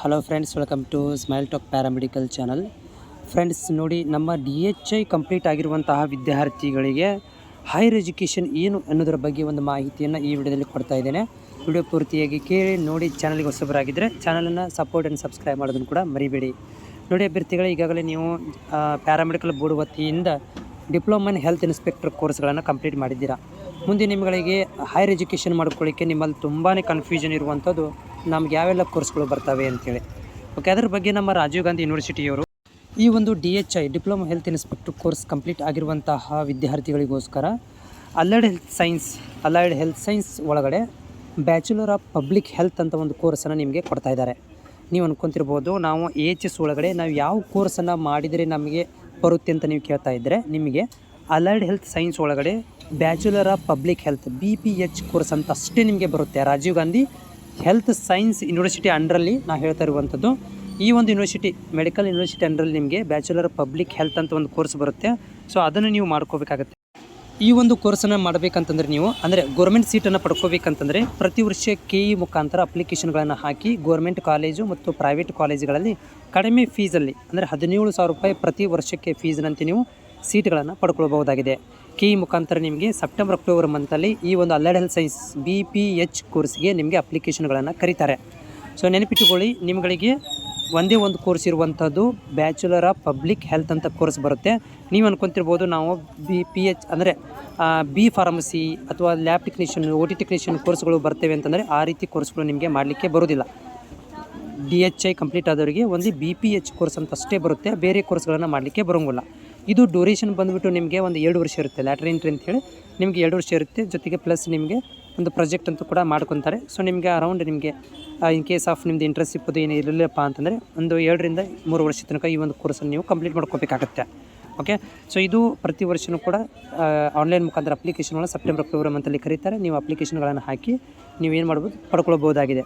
Hello friends, welcome to Smile Talk paramedical channel. Friends ನೋಡಿ, ನಮ್ಮ DHI complete ಆಗಿರುವಂತಹ ವಿದ್ಯಾರ್ಥಿಗಳಿಗೆ ಹೈಯರ್ ಎಜುಕೇಷನ್ ಏನು ಅನ್ನೋದರ ಬಗ್ಗೆ ಒಂದು ಮಾಹಿತಿಯನ್ನು ಈ ವಿಡಿಯೋದಲ್ಲಿ ಕೊಡ್ತಾ ಇದ್ದೇನೆ. ವಿಡಿಯೋ ಪೂರ್ತಿಯಾಗಿ ಕೇಳಿ ನೋಡಿ. ಚಾನಲ್ಗೆ ಹೊಸಬರಾಗಿದ್ದರೆ ಚಾನಲನ್ನು ಸಪೋರ್ಟ್ ಆ್ಯಂಡ್ ಸಬ್ಸ್ಕ್ರೈಬ್ ಮಾಡೋದನ್ನು ಕೂಡ ಮರಿಬೇಡಿ. ನೋಡಿ ಅಭ್ಯರ್ಥಿಗಳೇ, ಈಗಾಗಲೇ ನೀವು ಪ್ಯಾರಾಮೆಡಿಕಲ್ ಬೋರ್ಡ್ ವತಿಯಿಂದ ಡಿಪ್ಲೊಮಾ ಇನ್ ಹೆಲ್ತ್ ಇನ್ಸ್ಪೆಕ್ಟರ್ ಕೋರ್ಸ್ಗಳನ್ನು ಕಂಪ್ಲೀಟ್ ಮಾಡಿದ್ದೀರಾ. ಮುಂದೆ ನಿಮಗೆ ಹೈಯರ್ ಎಜುಕೇಷನ್ ಮಾಡ್ಕೊಳ್ಳಿಕ್ಕೆ ನಿಮ್ಮಲ್ಲಿ ತುಂಬಾ ಕನ್ಫ್ಯೂಷನ್ ಇರುವಂಥದ್ದು, ನಮ್ಗೆ ಯಾವೆಲ್ಲ ಕೋರ್ಸ್ಗಳು ಬರ್ತವೆ ಅಂತೇಳಿ. ಓಕೆ, ಅದರ ಬಗ್ಗೆ ನಮ್ಮ ರಾಜೀವ್ ಗಾಂಧಿ ಯೂನಿವರ್ಸಿಟಿಯವರು ಈ ಒಂದು DHI diploma health inspector course complete ಆಗಿರುವಂತಹ ವಿದ್ಯಾರ್ಥಿಗಳಿಗೋಸ್ಕರ ಅಲೈಡ್ ಹೆಲ್ತ್ ಸೈನ್ಸ್ ಒಳಗಡೆ ಬ್ಯಾಚುಲರ್ ಆಫ್ ಪಬ್ಲಿಕ್ ಹೆಲ್ತ್ ಅಂತ ಒಂದು ಕೋರ್ಸನ್ನು ನಿಮಗೆ ಕೊಡ್ತಾ ಇದ್ದಾರೆ. ನೀವು ಅನ್ಕೊತಿರ್ಬೋದು, ನಾವು AHS ಒಳಗಡೆ ನಾವು ಯಾವ ಕೋರ್ಸನ್ನು ಮಾಡಿದರೆ ನಮಗೆ ಬರುತ್ತೆ ಅಂತ ನೀವು ಕೇಳ್ತಾ ಇದ್ದರೆ, ನಿಮಗೆ ಅಲೈಡ್ ಹೆಲ್ತ್ ಸೈನ್ಸ್ ಒಳಗಡೆ bachelor of public health BPH course ಅಂತ ಅಷ್ಟೇ ನಿಮಗೆ ಬರುತ್ತೆ. Rajiv Gandhi health science university ಅಂಡರಲ್ಲಿ ನಾವು ಹೇಳ್ತಾ ಇರುವಂಥದ್ದು. ಈ ಒಂದು ಯೂನಿವರ್ಸಿಟಿ ಮೆಡಿಕಲ್ ಯೂನಿವರ್ಸಿಟಿ ಅಂಡರಲ್ಲಿ ನಿಮಗೆ ಬ್ಯಾಚುಲರ್ ಆಫ್ ಪಬ್ಲಿಕ್ ಹೆಲ್ತ್ ಅಂತ ಒಂದು ಕೋರ್ಸ್ ಬರುತ್ತೆ. ಸೊ ಅದನ್ನು ನೀವು ಮಾಡ್ಕೋಬೇಕಾಗತ್ತೆ. ಈ ಒಂದು ಕೋರ್ಸನ್ನು ಮಾಡಬೇಕಂತಂದರೆ ನೀವು ಗೌರ್ಮೆಂಟ್ ಸೀಟನ್ನು ಪಡ್ಕೋಬೇಕಂತಂದರೆ ಪ್ರತಿ ವರ್ಷ KE ಮುಖಾಂತರ ಅಪ್ಲಿಕೇಶನ್ಗಳನ್ನು ಹಾಕಿ ಗೌರ್ಮೆಂಟ್ ಕಾಲೇಜು ಮತ್ತು ಪ್ರೈವೇಟ್ ಕಾಲೇಜುಗಳಲ್ಲಿ ಕಡಿಮೆ ಫೀಸಲ್ಲಿ 17,000 ರೂಪಾಯಿ ಪ್ರತಿ ವರ್ಷಕ್ಕೆ ಫೀಸ್ನಂತೆ ನೀವು ಸೀಟ್ಗಳನ್ನು ಪಡ್ಕೊಳ್ಬಹುದಾಗಿದೆ. KE ಮುಖಾಂತರ ನಿಮಗೆ ಸೆಪ್ಟೆಂಬರ್ ಅಕ್ಟೋಬರ್ ಮಂತಲ್ಲಿ ಈ ಒಂದು ಅಲೈಡ್ ಹೆಲ್ತ್ ಸೈನ್ಸ್ BPH ಕೋರ್ಸ್ಗೆ ನಿಮಗೆ ಅಪ್ಲಿಕೇಶನ್ಗಳನ್ನು ಕರೀತಾರೆ. ಸೊ ನೆನಪಿಟ್ಟುಕೊಳ್ಳಿ, ನಿಮಗೆ ಒಂದೇ ಒಂದು ಕೋರ್ಸ್ ಇರುವಂಥದ್ದು ಬ್ಯಾಚುಲರ್ ಆಫ್ ಪಬ್ಲಿಕ್ ಹೆಲ್ತ್ ಅಂತ ಕೋರ್ಸ್ ಬರುತ್ತೆ. ನೀವು ಅನ್ಕೊತಿರ್ಬೋದು, ನಾವು BPH B ಫಾರ್ಮಸಿ ಅಥವಾ ಲ್ಯಾಬ್ ಟೆಕ್ನಿಷಿಯನ್, OT ಟೆಕ್ನಿಷಿಯನ್ ಕೋರ್ಸ್ಗಳು ಬರ್ತವೆ ಅಂತಂದರೆ ಆ ರೀತಿ ಕೋರ್ಸ್ಗಳು ನಿಮಗೆ ಮಾಡಲಿಕ್ಕೆ ಬರೋದಿಲ್ಲ. DHI ಕಂಪ್ಲೀಟ್ ಆದವರಿಗೆ ಒಂದು BPH ಕೋರ್ಸ್ ಅಂತ ಅಷ್ಟೇ ಬರುತ್ತೆ, ಬೇರೆ ಕೋರ್ಸ್ಗಳನ್ನು ಮಾಡಲಿಕ್ಕೆ ಬರೋಂಗಿಲ್ಲ. ಇದು ಡ್ಯೂರೇಷನ್ ಬಂದುಬಿಟ್ಟು ನಿಮಗೆ ಒಂದು 2 ವರ್ಷ ಇರುತ್ತೆ. ಲ್ಯಾಟರ್ ಎಂಟ್ರಿ ಅಂತೇಳಿ ನಿಮಗೆ 2 ವರ್ಷ ಇರುತ್ತೆ. ಜೊತೆಗೆ ಪ್ಲಸ್ ನಿಮಗೆ ಒಂದು ಪ್ರಾಜೆಕ್ಟ್ ಅಂತೂ ಕೂಡ ಮಾಡ್ಕೊತಾರೆ. ಸೊ ನಿಮಗೆ ಅರೌಂಡ್ ನಿಮಗೆ ಇನ್ ಕೇಸ್ ಆಫ್ ನಿಮ್ಮದು ಇಂಟ್ರೆಸ್ಟ್ ಇಪ್ಪದು ಏನು ಇರಲಿಲ್ಲಪ್ಪ ಅಂತಂದರೆ ಒಂದು 2 ರಿಂದ 3 ವರ್ಷದ ತನಕ ಈ ಒಂದು ಕೋರ್ಸನ್ನು ನೀವು ಕಂಪ್ಲೀಟ್ ಮಾಡ್ಕೋಬೇಕಾಗತ್ತೆ. ಓಕೆ, ಸೊ ಇದು ಪ್ರತಿ ವರ್ಷವೂ ಕೂಡ ಆನ್ಲೈನ್ ಮುಖಾಂತರ ಅಪ್ಲಿಕೇಶನ್ಗಳನ್ನು ಸೆಪ್ಟೆಂಬರ್ ಅಕ್ಟೋಬರ್ ಮಂತಲ್ಲಿ ಕರೀತಾರೆ. ನೀವು ಅಪ್ಲಿಕೇಶನ್ಗಳನ್ನು ಹಾಕಿ ನೀವೇನು ಮಾಡ್ಬೋದು, ಪಡ್ಕೊಳ್ಬೋದಾಗಿದೆ.